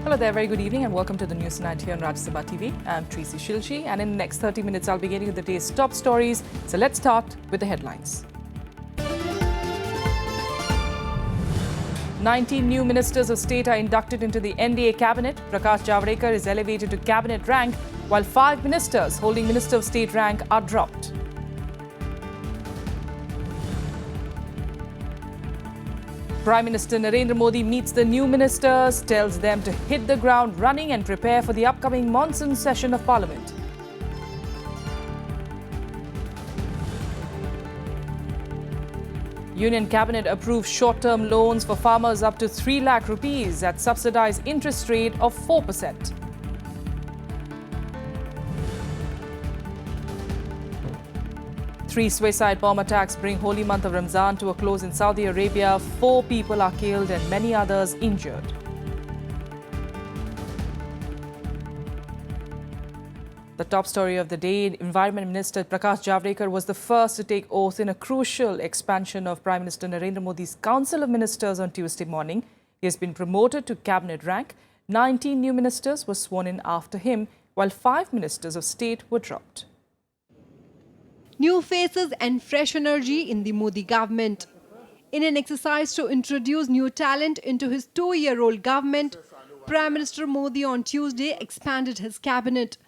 Hello there, very good evening and welcome to the News Tonight here on Sabha TV. I'm Tracy Shilshi and in the next 30 minutes I'll be getting you the day's top stories. So let's start with the headlines. 19 new ministers of state are inducted into the NDA cabinet. Prakash Javadekar is elevated to cabinet rank while 5 ministers holding Minister of State rank are dropped. Prime Minister Narendra Modi meets the new ministers, tells them to hit the ground running and prepare for the upcoming monsoon session of Parliament. Union Cabinet approves short-term loans for farmers up to 3 lakh rupees at subsidized interest rate of 4%. Three suicide bomb attacks bring holy month of Ramzan to a close in Saudi Arabia. 4 people are killed and many others injured. The top story of the day, Environment Minister Prakash Javadekar was the first to take oath in a crucial expansion of Prime Minister Narendra Modi's Council of Ministers on Tuesday morning. He has been promoted to cabinet rank. 19 new ministers were sworn in after him, while 5 ministers of state were dropped. New faces and fresh energy in the Modi government. In an exercise to introduce new talent into his 2-year-old government, Prime Minister Modi on Tuesday expanded his cabinet.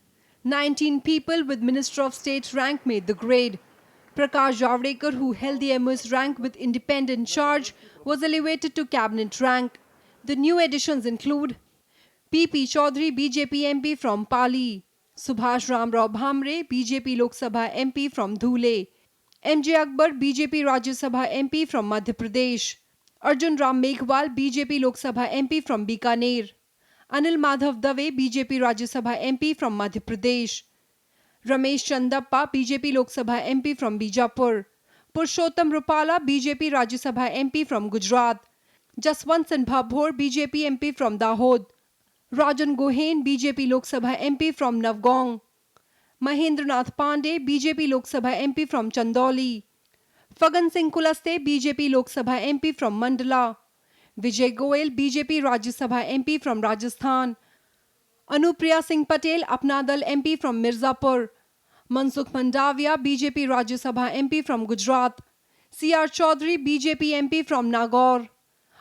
19 people with Minister of State rank made the grade. Prakash Javadekar, who held the MOS rank with independent charge, was elevated to cabinet rank. The new additions include P.P. Chaudhary, BJP MP from Pali; Subhash Ramrao Bhamre, BJP Lok Sabha MP from Dhule; M.J. Akbar, BJP Rajya Sabha MP from Madhya Pradesh; Arjun Ram Meghwal, BJP Lok Sabha MP from Bikaner; Anil Madhav Dave, BJP Rajya Sabha MP from Madhya Pradesh; Ramesh Chandappa, BJP Lok Sabha MP from Bijapur; Purushottam Rupala, BJP Rajya Sabha MP from Gujarat; Jaswant Singh Bhabhor, BJP MP from Dahod; Rajan Gohain, BJP Lok Sabha MP from Navgong; Mahendra Nath Pandey, BJP Lok Sabha MP from Chandauli; Fagan Singh Kulaste, BJP Lok Sabha MP from Mandala; Vijay Goel, BJP Rajya Sabha MP from Rajasthan; Anupriya Singh Patel, Apna Dal MP from Mirzapur; Mansukh Mandavia, BJP Rajya Sabha MP from Gujarat; C.R. Chaudhary, BJP MP from Nagaur;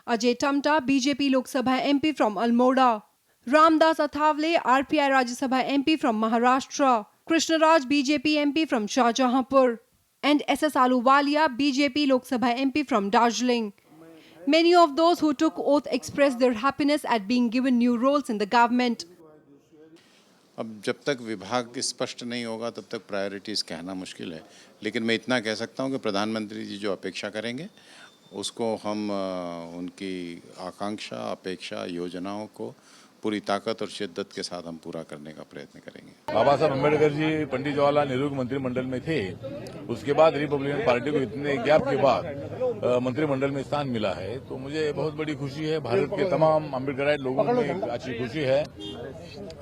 Ajay Tamta, BJP Lok Sabha MP from Almora; Ramdas Athavale, RPI Rajya Sabha MP from Maharashtra; Krishnaraj, BJP MP from Shahjahanpur; and S.S. Ahluwalia, BJP Lok Sabha MP from Darjeeling. Many of those who took oath expressed their happiness at being given new roles in the government. अब जब तक विभाग स्पष्ट नहीं होगा तब तक priorities कहना मुश्किल है, लेकिन मैं इतना कह सकता हूं कि प्रधानमंत्री जी जो अपेक्षा करेंगे उसको हम उनकी आकांक्षा, अपेक्षा, योजनाओं को पूरी ताकत और शिद्दत के साथ हम पूरा करने का प्रयत्न करेंगे। बाबा साहब अम्बेडकर जी पंडित जवाहरलाल नेहरू के मंत्रिमंडल में थे, उसके बाद रिपब्लिकन पार्टी को इतने गैप के बाद मंत्रिमंडल में स्थान मिला है, तो मुझे बहुत बड़ी खुशी है। भारत के तमाम अम्बेडकराइट लोगों में एक अच्छी खुशी है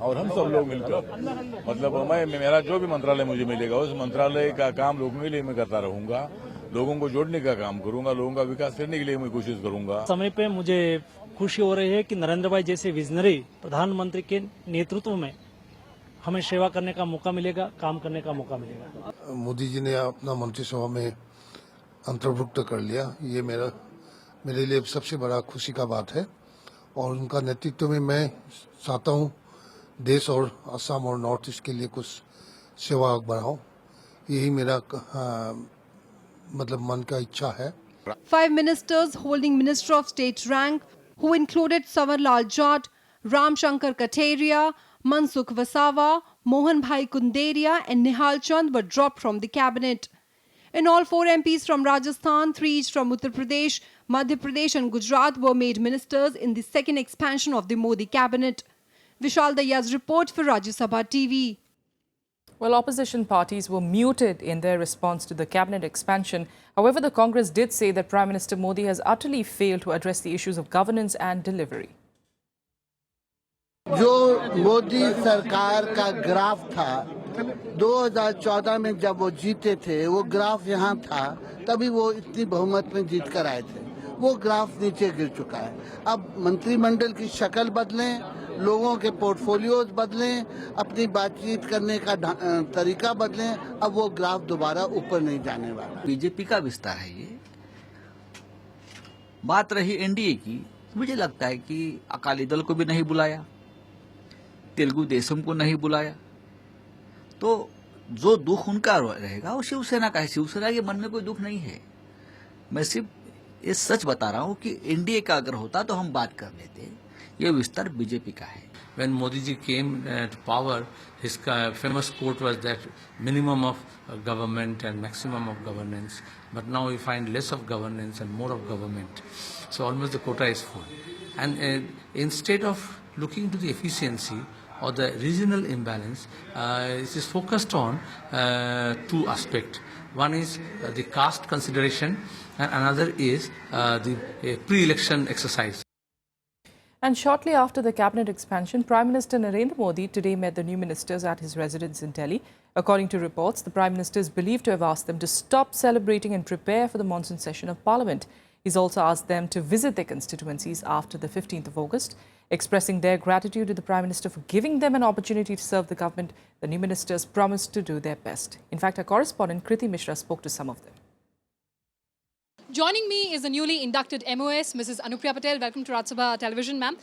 और हम सब लोग मिलकर मतलब मेरा जो भी मंत्रालय मुझे मिलेगा उस मंत्रालय का काम लोगों के लिए मैं करता रहूंगा, लोगों को जोड़ने का काम करूंगा, लोगों का विकास करने के लिए मैं कोशिश करूंगा। समय पे मुझे खुशी हो रही है कि नरेंद्र भाई जैसे विजनरी प्रधानमंत्री के नेतृत्व में हमें सेवा करने का मौका मिलेगा, काम करने का मौका मिलेगा। मोदी जी ने अपना मंत्रिसभा में अंतर्भुक्त कर लिया, ये मेरे लिए सबसे बड़ा खुशी का बात है और उनका नेतृत्व में मैं चाहता हूँ देश और असम और नॉर्थ ईस्ट के लिए कुछ सेवा बढ़ाऊं, यही मेरा मतलब मन का इच्छा है। 5 ministers holding Minister of State rank, who included Savarlal Jat, Ram Shankar Kateria, Mansukh Vasawa, Mohan Bhai Kunderia and Nihal Chand were dropped from the cabinet. In all, 4 MPs from Rajasthan, 3 each from Uttar Pradesh, Madhya Pradesh and Gujarat were made ministers in the second expansion of the Modi cabinet. Vishal Daya's report for Rajya Sabha TV. Well, opposition parties were muted in their response to the cabinet expansion. However, the Congress did say that Prime Minister Modi has utterly failed to address the issues of governance and delivery. जो मोदी सरकार का graph था 2014 में जब वो जीते थे, वो ग्राफ यहाँ था, तभी वो इतनी बहुमत में जीत कर आए थे। वो ग्राफ नीचे गिर चुका है। अब मंत्रिमंडल की शक्ल बदलें, लोगों के पोर्टफोलियोज बदलें, अपनी बातचीत करने का तरीका बदलें, अब वो ग्राफ दोबारा ऊपर नहीं जाने वाला। बीजेपी का विस्तार है ये। बात रही एनडीए की, मुझे लगता है कि अकाली दल को भी नहीं बुलाया, तेलुगु देशम को नहीं बुलाया, तो जो दुख उनका रहेगा वो शिवसेना का है। शिवसेना के मन में कोई दुख नहीं है। मैं सिर्फ ये सच बता रहा हूं कि एनडीए का अगर होता तो हम बात कर लेते। ये विस्तार बीजेपी का है। When Modi ji came to power, his famous quote was that minimum of government and maximum of governance. But now we find less of governance and more of government. So almost the quota is full. And instead of looking to the efficiency or the regional imbalance, it is focused on two aspects. One is the caste consideration, and another is the pre-election exercise. And shortly after the cabinet expansion, Prime Minister Narendra Modi today met the new ministers at his residence in Delhi. According to reports, the Prime Minister is believed to have asked them to stop celebrating and prepare for the monsoon session of Parliament. He's also asked them to visit their constituencies after the 15th of August. Expressing their gratitude to the Prime Minister for giving them an opportunity to serve the government, the new ministers promised to do their best. In fact, our correspondent Kriti Mishra spoke to some of them. Joining me is the newly inducted MOS, Mrs. Anupriya Patel. Welcome to Rajya Television, ma'am.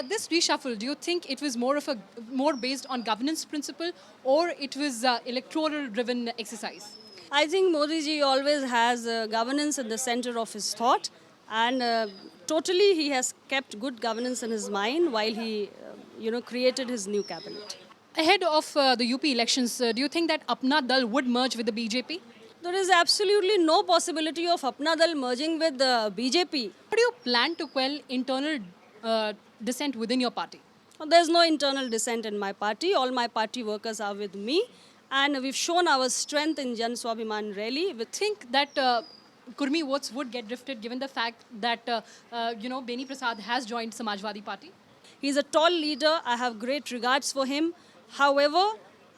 This reshuffle, do you think it was more based on governance principle, or it was electoral-driven exercise? I think Modi ji always has governance in the center of his thought, and totally he has kept good governance in his mind while he, created his new cabinet. Ahead of the UP elections, do you think that Apna Dal would merge with the BJP? There is absolutely no possibility of Apna Dal merging with the BJP. How do you plan to quell internal dissent within your party? There is no internal dissent in my party. All my party workers are with me, and we've shown our strength in Jan Swabhiman rally. We think that Kurmi votes would get drifted given the fact that, Beni Prasad has joined Samajwadi Party? He's a tall leader. I have great regards for him. However,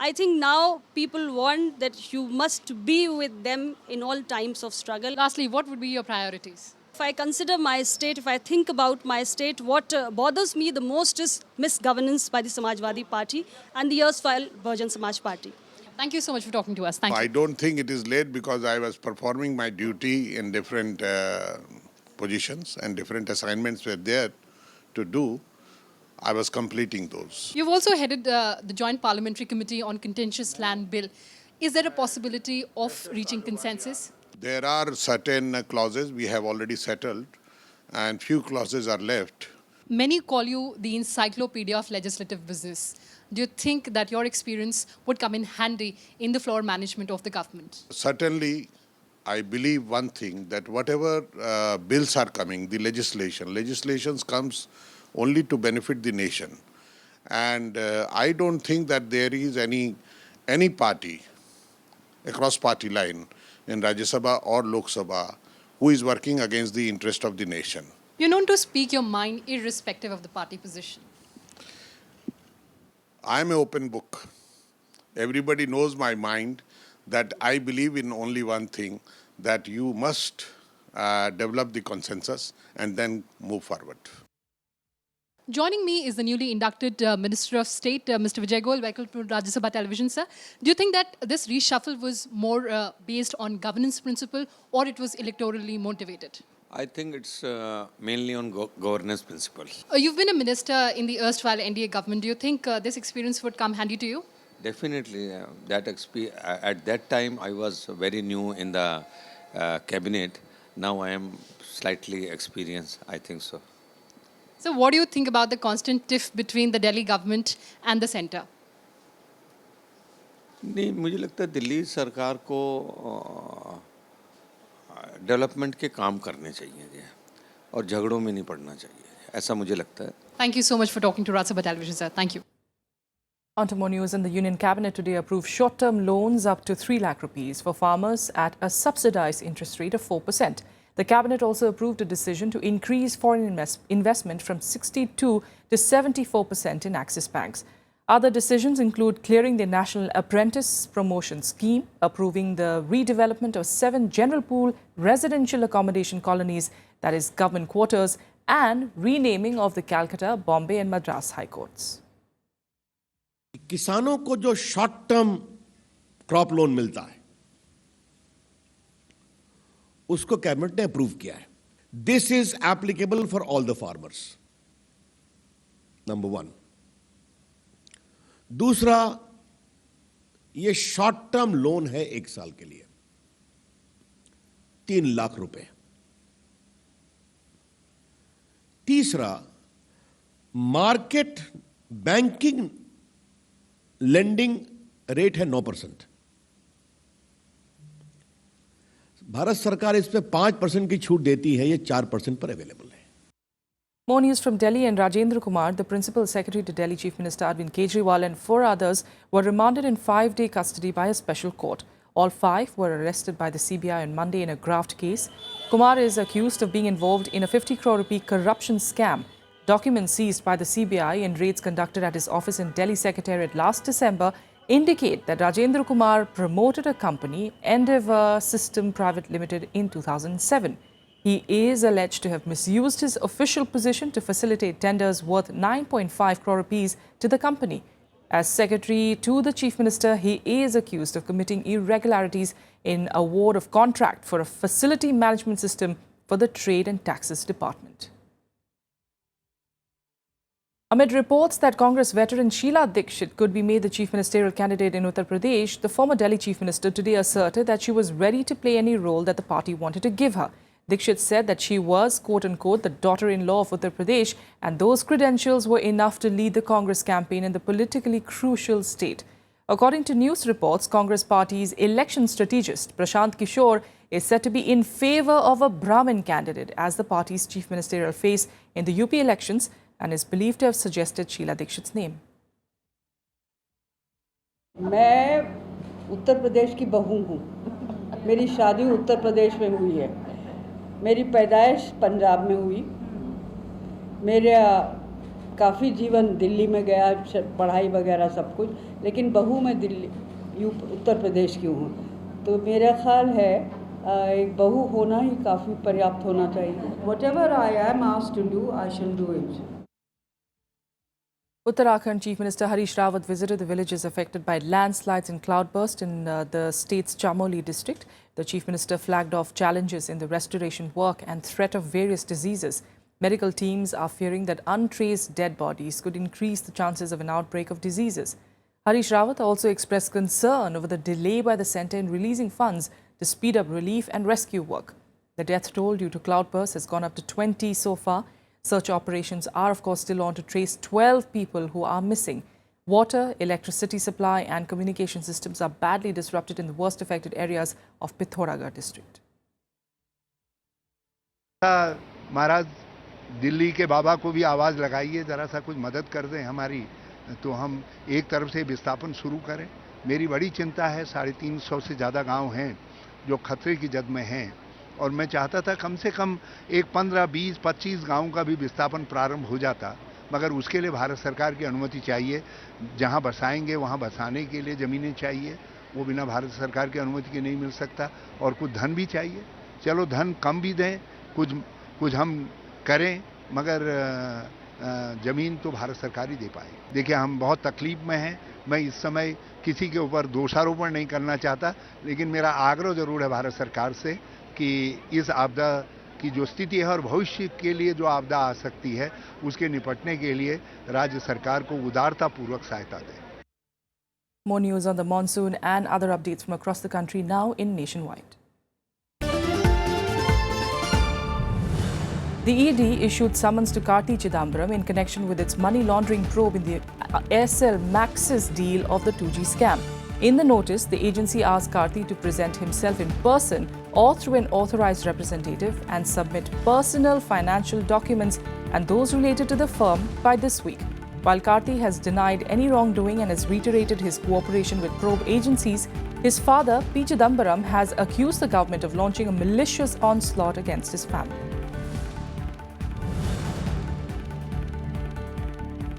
I think now people want that you must be with them in all times of struggle. Lastly, what would be your priorities? If I consider my state, if I think about my state, what bothers me the most is misgovernance by the Samajwadi Party and the erstwhile Bahujan Samaj Party. Thank you so much for talking to us. Thank you. I don't think it is late because I was performing my duty in different positions and different assignments were there to do. I was completing those. You've also headed the Joint Parliamentary Committee on Contentious Land Bill. Is there a possibility of reaching consensus? There are certain clauses we have already settled and few clauses are left. Many call you the encyclopedia of legislative business. Do you think that your experience would come in handy in the floor management of the government? Certainly, I believe one thing, that whatever bills are coming, the legislations comes only to benefit the nation. And I don't think that there is any party across party line in Rajya Sabha or Lok Sabha who is working against the interest of the nation. You're known to speak your mind irrespective of the party position. I'm an open book. Everybody knows my mind, that I believe in only one thing, that you must develop the consensus and then move forward. Joining me is the newly inducted Minister of State, Mr. Vijay Goel. Welcome to Rajya Sabha Television, sir. Do you think that this reshuffle was more based on governance principle or it was electorally motivated? I think it's mainly on governance principle. You've been a minister in the erstwhile NDA government. Do you think this experience would come handy to you? Definitely. At that time, I was very new in the cabinet. Now I am slightly experienced, I think so. So what do you think about the constant tiff between the Delhi government and the centre? नहीं, मुझे लगता है दिल्ली सरकार को development के काम करने चाहिए और झगड़ों में नहीं पड़ना चाहिए, ऐसा मुझे लगता है. Thank you so much for talking to Rajya Sabha Television, sir. Thank you. On to more news, and the Union Cabinet today approved short-term loans up to 3 lakh rupees for farmers at a subsidized interest rate of 4%. The cabinet also approved a decision to increase foreign investment from 62% to 74% in Axis banks. Other decisions include clearing the National Apprentice Promotion Scheme, approving the redevelopment of 7 general pool residential accommodation colonies, that is government quarters, and renaming of the Calcutta, Bombay and Madras High Courts. किसानों को जो short term crop loan मिलता है उसको cabinet ने approve किया है. This is applicable for all the farmers, number 1. दूसरा, ये शॉर्ट टर्म लोन है 1 साल के लिए, 3 लाख रुपए. तीसरा, मार्केट बैंकिंग लेंडिंग रेट है 9%. भारत सरकार इस पे 5% की छूट देती है, ये 4% पर अवेलेबल है. More news from Delhi. And Rajendra Kumar, the Principal Secretary to Delhi Chief Minister Arvind Kejriwal, and 4 others were remanded in 5-day custody by a special court. All 5 were arrested by the CBI on Monday in a graft case. Kumar is accused of being involved in a 50 crore rupee corruption scam. Documents seized by the CBI and raids conducted at his office in Delhi Secretariat last December indicate that Rajendra Kumar promoted a company, Endeavour System Private Limited, in 2007. He is alleged to have misused his official position to facilitate tenders worth 9.5 crore rupees to the company. As secretary to the Chief Minister, he is accused of committing irregularities in award of contract for a facility management system for the Trade and Taxes Department. Amid reports that Congress veteran Sheila Dikshit could be made the chief ministerial candidate in Uttar Pradesh, the former Delhi chief minister today asserted that she was ready to play any role that the party wanted to give her. Dikshit said that she was, quote-unquote, the daughter-in-law of Uttar Pradesh, and those credentials were enough to lead the Congress campaign in the politically crucial state. According to news reports, Congress party's election strategist Prashant Kishore is said to be in favour of a Brahmin candidate as the party's chief ministerial face in the UP elections, and is believed to have suggested Sheila Dikshit's name. मैं उत्तर प्रदेश की बहू हूँ. मेरी शादी उत्तर प्रदेश में हुई है. मेरी पैदाइश पंजाब में हुई. मेरा काफ़ी जीवन दिल्ली में गया, पढ़ाई वगैरह सब कुछ, लेकिन बहू मैं उत्तर प्रदेश की हूँ. तो मेरा ख्याल है एक बहू होना ही काफ़ी पर्याप्त होना चाहिए. Whatever I am asked to do, I shall do it. Uttarakhand Chief Minister Harish Rawat visited the villages affected by landslides and cloudburst in the state's Chamoli district. The Chief Minister flagged off challenges in the restoration work and threat of various diseases. Medical teams are fearing that untraced dead bodies could increase the chances of an outbreak of diseases. Harish Rawat also expressed concern over the delay by the centre in releasing funds to speed up relief and rescue work. The death toll due to cloudburst has gone up to 20 so far. Search operations are, of course, still on to trace 12 people who are missing. Water, electricity supply and communication systems are badly disrupted in the worst affected areas of Pithoragarh district. महाराज दिल्ली के बाबा को भी आवाज़ लगाइए, ज़रा सा कुछ मदद कर दें हमारी, तो हम एक तरफ से विस्थापन शुरू करें. मेरी बड़ी चिंता है, 350 से ज़्यादा गांव हैं जो खतरे की जद में हैं, और मैं चाहता था कम से कम एक 15, 20, 25 गाँव का भी विस्थापन प्रारंभ हो जाता, मगर उसके लिए भारत सरकार की अनुमति चाहिए. जहां बसाएंगे वहां बसाने के लिए ज़मीनें चाहिए, वो बिना भारत सरकार की अनुमति के नहीं मिल सकता, और कुछ धन भी चाहिए. चलो धन कम भी दें, कुछ हम करें, मगर ज़मीन तो भारत सरकार ही दे पाए. देखिए, हम बहुत तकलीफ में हैं. मैं इस समय किसी के ऊपर दोषारोपण नहीं करना चाहता, लेकिन मेरा आग्रह ज़रूर है भारत सरकार से कि इस आपदा की जो स्थिति है और भविष्य के लिए जो आपदा आ सकती है, उसके निपटने के लिए राज्य सरकार को उदारतापूर्वक सहायता दें. More news on the monsoon and other updates from across the country now in Nationwide. The ED issued summons to Karti Chidambaram in connection with its money laundering probe in the Aircel Maxis deal of the 2G scam. In the notice, the agency asked Karti to present himself in person or through an authorized representative and submit personal financial documents and those related to the firm by this week. While Karti has denied any wrongdoing and has reiterated his cooperation with probe agencies, His father, P. Chidambaram, has accused the government of launching a malicious onslaught against his family.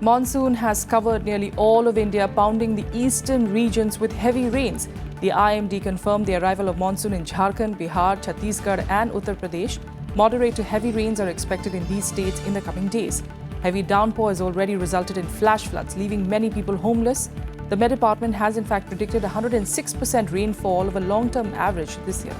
Monsoon has covered nearly all of India, pounding the eastern regions with heavy rains. The IMD confirmed the arrival of monsoon in Jharkhand, Bihar, Chhattisgarh and Uttar Pradesh. Moderate to heavy rains are expected in these states in the coming days. Heavy downpour has already resulted in flash floods, leaving many people homeless. The Met Department has in fact predicted 106% rainfall of a long-term average this year.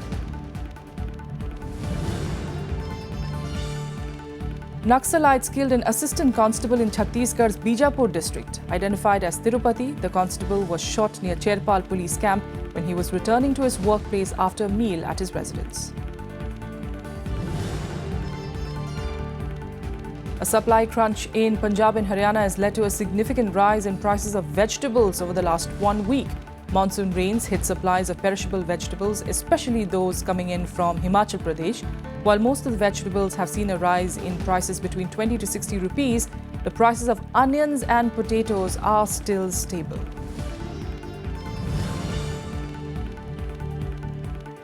Naxalites killed an assistant constable in Chhattisgarh's Bijapur district. Identified as Tirupati, the constable was shot near Cherpal police camp when he was returning to his workplace after a meal at his residence. A supply crunch in Punjab and Haryana has led to a significant rise in prices of vegetables over the last 1 week. Monsoon rains hit supplies of perishable vegetables, especially those coming in from Himachal Pradesh. While most of the vegetables have seen a rise in prices between 20 to 60 rupees, the prices of onions and potatoes are still stable.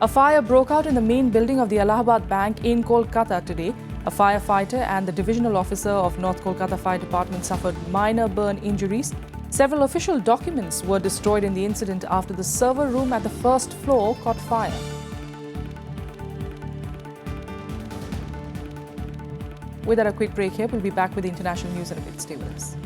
A fire broke out in the main building of the Allahabad Bank in Kolkata today. A firefighter and the divisional officer of North Kolkata Fire Department suffered minor burn injuries. Several official documents were destroyed in the incident after the server room at the first floor caught fire. Without a quick break here, we'll be back with the international news in a bit. Stay with us.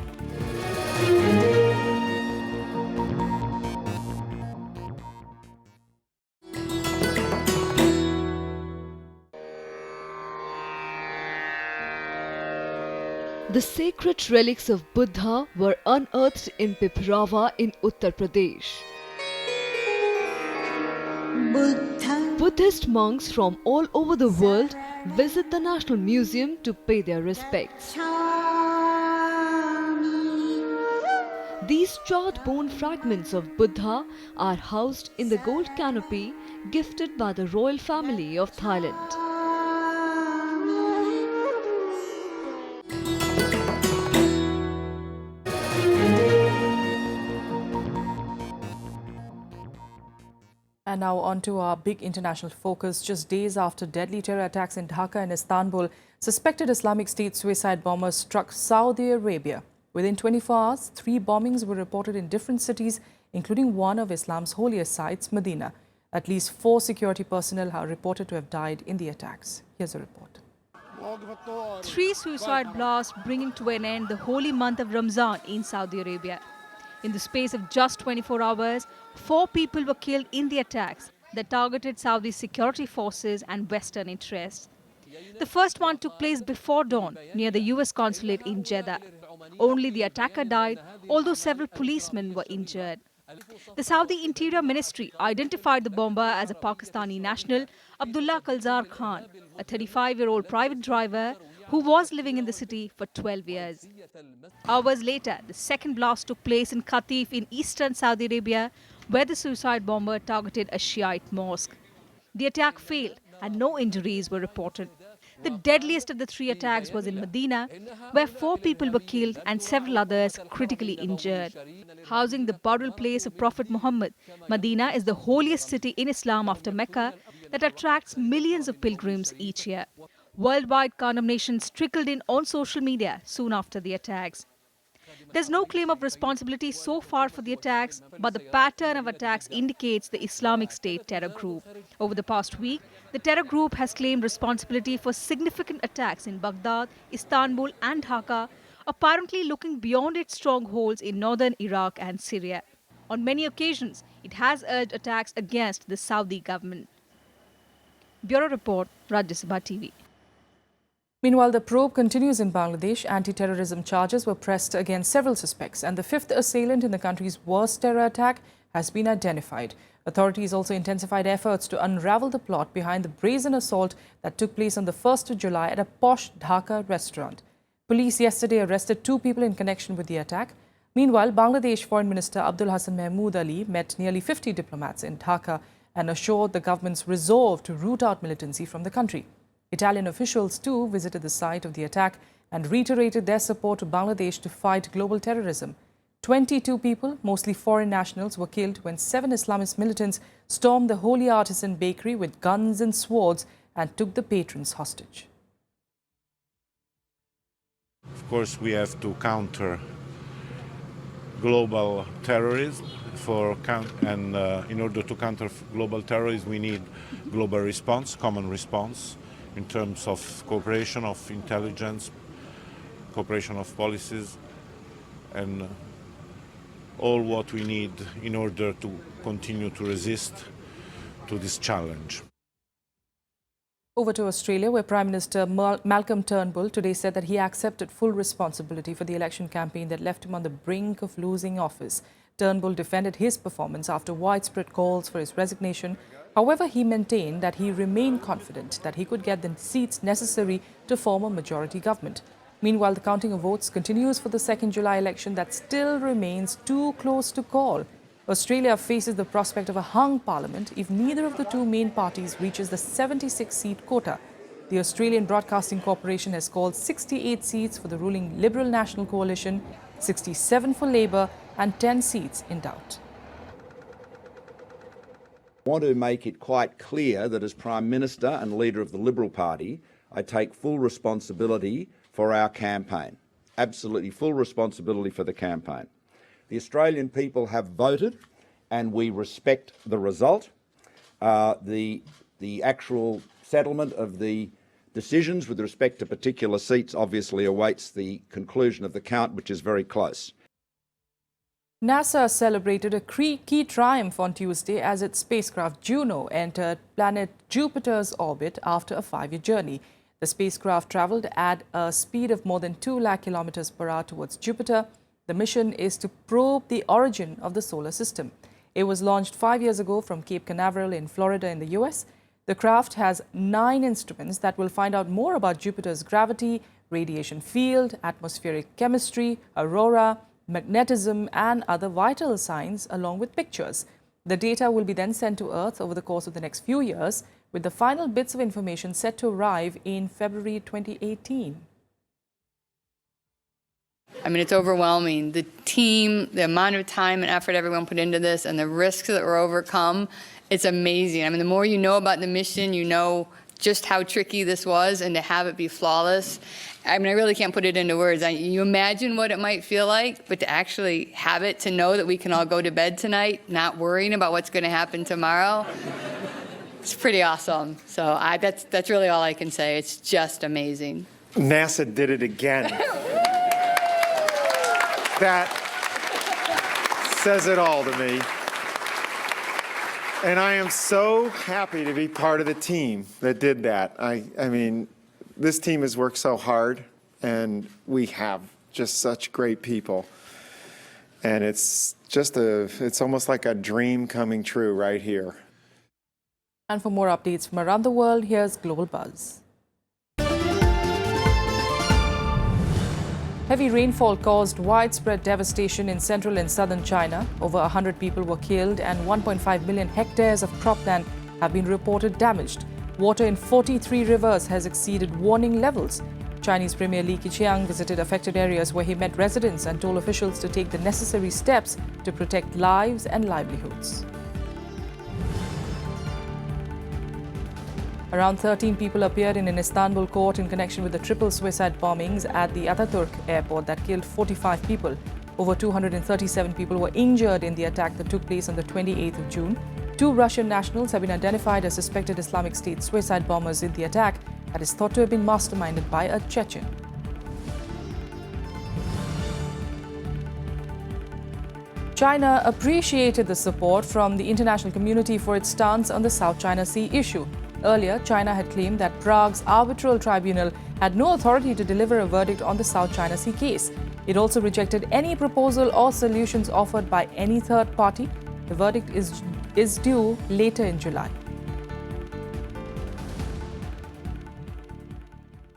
The sacred relics of Buddha were unearthed in Piprava in Uttar Pradesh. Buddhist monks from all over the world visit the National Museum to pay their respects. These charred bone fragments of Buddha are housed in the gold canopy gifted by the royal family of Thailand. And now on to our big international focus. Just days after deadly terror attacks in Dhaka and Istanbul, suspected Islamic State suicide bombers struck Saudi Arabia. Within 24 hours, 3 bombings were reported in different cities, including one of Islam's holiest sites, Medina. At least 4 security personnel are reported to have died in the attacks. Here's a report. 3 suicide blasts bringing to an end the holy month of Ramzan in Saudi Arabia. In the space of just 24 hours, 4 people were killed in the attacks that targeted Saudi's security forces and Western interests. The first one took place before dawn near the US consulate in Jeddah. Only the attacker died, although several policemen were injured. The Saudi Interior Ministry identified the bomber as a Pakistani national, Abdullah Kalzar Khan, a 35-year-old private driver who was living in the city for 12 years. Hours later, the second blast took place in Qatif in eastern Saudi Arabia, where the suicide bomber targeted a Shiite mosque. The attack failed and no injuries were reported. The deadliest of the 3 attacks was in Medina, where 4 people were killed and several others critically injured. Housing the burial place of Prophet Muhammad, Medina is the holiest city in Islam after Mecca that attracts millions of pilgrims each year. Worldwide condemnations trickled in on social media soon after the attacks. There's no claim of responsibility so far for the attacks, but the pattern of attacks indicates the Islamic State terror group. Over the past week, the terror group has claimed responsibility for significant attacks in Baghdad, Istanbul and Dhaka, apparently looking beyond its strongholds in northern Iraq and Syria. On many occasions, it has urged attacks against the Saudi government. Bureau Report, Rajya Sabha TV. Meanwhile, the probe continues in Bangladesh. Anti-terrorism charges were pressed against several suspects, and the 5th assailant in the country's worst terror attack has been identified. Authorities also intensified efforts to unravel the plot behind the brazen assault that took place on the 1st of July at a posh Dhaka restaurant. Police yesterday arrested 2 people in connection with the attack. Meanwhile, Bangladesh Foreign Minister Abdul Hassan Mahmood Ali met nearly 50 diplomats in Dhaka and assured the government's resolve to root out militancy from the country. Italian officials too visited the site of the attack and reiterated their support to Bangladesh to fight global terrorism. 22 people, mostly foreign nationals, were killed when 7 Islamist militants stormed the Holy Artisan bakery with guns and swords and took the patrons hostage. Of course, we have to counter global terrorism. In order to counter global terrorism, we need global response, common response, in terms of cooperation of intelligence, cooperation of policies, and all what we need in order to continue to resist to this challenge. Over to Australia, where Prime Minister Malcolm Turnbull today said that he accepted full responsibility for the election campaign that left him on the brink of losing office. Turnbull defended his performance after widespread calls for his resignation. However, he maintained that he remained confident that he could get the seats necessary to form a majority government. Meanwhile, the counting of votes continues for the 2nd July election that still remains too close to call. Australia faces the prospect of a hung parliament if neither of the two main parties reaches the 76-seat quota. The Australian Broadcasting Corporation has called 68 seats for the ruling Liberal National Coalition, 67 for Labor and 10 seats in doubt. I want to make it quite clear that as Prime Minister and leader of the Liberal Party, I take full responsibility for our campaign. Absolutely full responsibility for the campaign. The Australian people have voted and we respect the result. The actual settlement of the decisions with respect to particular seats obviously awaits the conclusion of the count, which is very close. NASA celebrated a key triumph on Tuesday as its spacecraft Juno entered planet Jupiter's orbit after a 5-year journey. The spacecraft travelled at a speed of more than 2 lakh kilometers per hour towards Jupiter. The mission is to probe the origin of the solar system. It was launched 5 years ago from Cape Canaveral in Florida in the US. The craft has 9 instruments that will find out more about Jupiter's gravity, radiation field, atmospheric chemistry, aurora, magnetism and other vital signs along with pictures. The data will be then sent to Earth over the course of the next few years, with the final bits of information set to arrive in February 2018. I mean, it's overwhelming. The team, the amount of time and effort everyone put into this and the risks that were overcome, it's amazing. I mean, the more you know about the mission, you know just how tricky this was, and to have it be flawless. I mean, I really can't put it into words. You imagine what it might feel like, but to actually have it, to know that we can all go to bed tonight not worrying about what's going to happen tomorrow, it's pretty awesome. So that's really all I can say. It's just amazing. NASA did it again. That says it all to me. And I am so happy to be part of the team that did that. I mean, this team has worked so hard, and we have just such great people. And it's almost like a dream coming true right here. And for more updates from around the world, here's Global Buzz. Heavy rainfall caused widespread devastation in central and southern China. Over 100 people were killed and 1.5 million hectares of cropland have been reported damaged. Water in 43 rivers has exceeded warning levels. Chinese Premier Li Keqiang visited affected areas where he met residents and told officials to take the necessary steps to protect lives and livelihoods. Around 13 people appeared in an Istanbul court in connection with the triple suicide bombings at the Ataturk airport that killed 45 people. Over 237 people were injured in the attack that took place on the 28th of June. 2 Russian nationals have been identified as suspected Islamic State suicide bombers in the attack that is thought to have been masterminded by a Chechen. China appreciated the support from the international community for its stance on the South China Sea issue. Earlier, China had claimed that Prague's arbitral tribunal had no authority to deliver a verdict on the South China Sea case. It also rejected any proposal or solutions offered by any third party. The verdict is due later in July.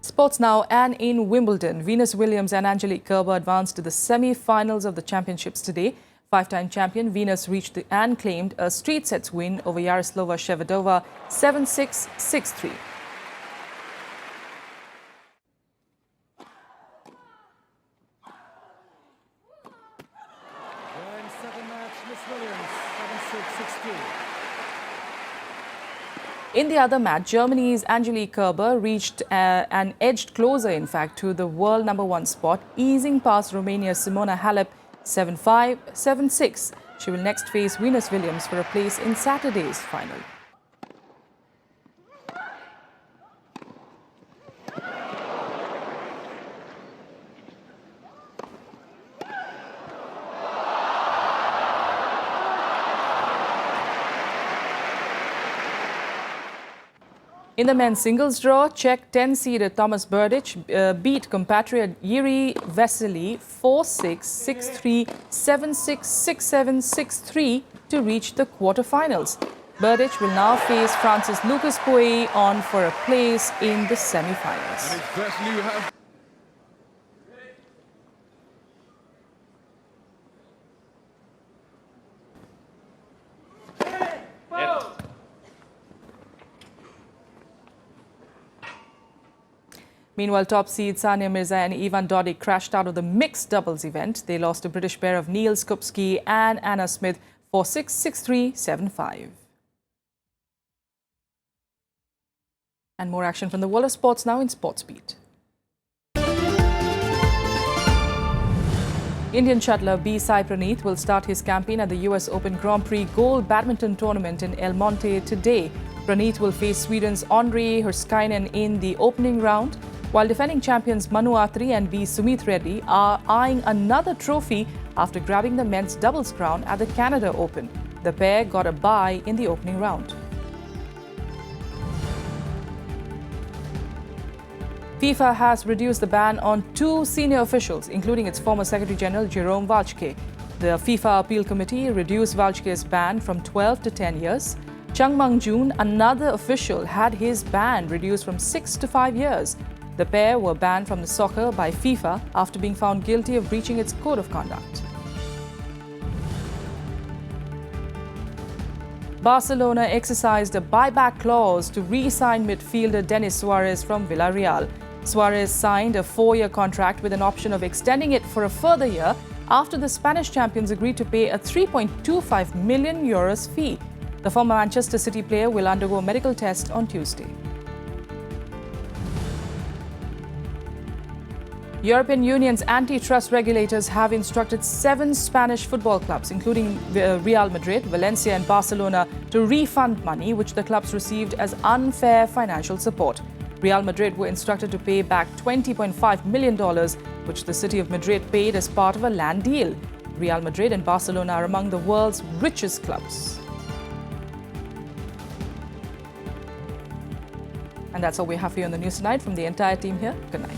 Sports now, and in Wimbledon, Venus Williams and Angelique Kerber advanced to the semi-finals of the championships today. 5-time champion Venus reached and claimed a straight sets win over Yaroslava Shvedova 7-6, 6-3. In the other match, Germany's Angelique Kerber reached and edged closer, in fact, to the world #1 spot, easing past Romania's Simona Halep 7-5, 7-6. She will next face Venus Williams for a place in Saturday's final. In the men's singles draw, Czech 10-seeded Thomas Berdych beat compatriot Jiří Veselý 4-6, 6-3, 7-6, 6-7, 6-3 to reach the quarterfinals. Berdych will now face France's Lucas Pouet on for a place in the semi-finals. Meanwhile, top seeds Sania Mirza and Ivan Dodig crashed out of the mixed doubles event. They lost to British pair of Neil Skupski and Anna Smith 4-6, 6-3, 7-5. And more action from the world of sports now in Sports Beat. Indian shuttler B. Sai Praneeth will start his campaign at the US Open Grand Prix Gold Badminton Tournament in El Monte today. Praneeth will face Sweden's Andre Herskainen in the opening round, while defending champions Manu Atri and B. Sumit Reddy are eyeing another trophy after grabbing the men's doubles crown at the Canada Open. The pair got a bye in the opening round. FIFA has reduced the ban on 2 senior officials, including its former Secretary General Jerome Valcke. The FIFA Appeal Committee reduced Valcke's ban from 12 to 10 years. Chung Mang-jun, another official, had his ban reduced from 6 to 5 years. The pair were banned from the soccer by FIFA after being found guilty of breaching its code of conduct. Barcelona exercised a buyback clause to re-sign midfielder Denis Suarez from Villarreal. Suarez signed a 4-year contract with an option of extending it for a further year after the Spanish champions agreed to pay a €3.25 million fee. The former Manchester City player will undergo a medical test on Tuesday. European Union's antitrust regulators have instructed 7 Spanish football clubs, including Real Madrid, Valencia and Barcelona, to refund money which the clubs received as unfair financial support. Real Madrid were instructed to pay back $20.5 million, which the city of Madrid paid as part of a land deal. Real Madrid and Barcelona are among the world's richest clubs. And that's all we have for you on the news tonight. From the entire team here, good night.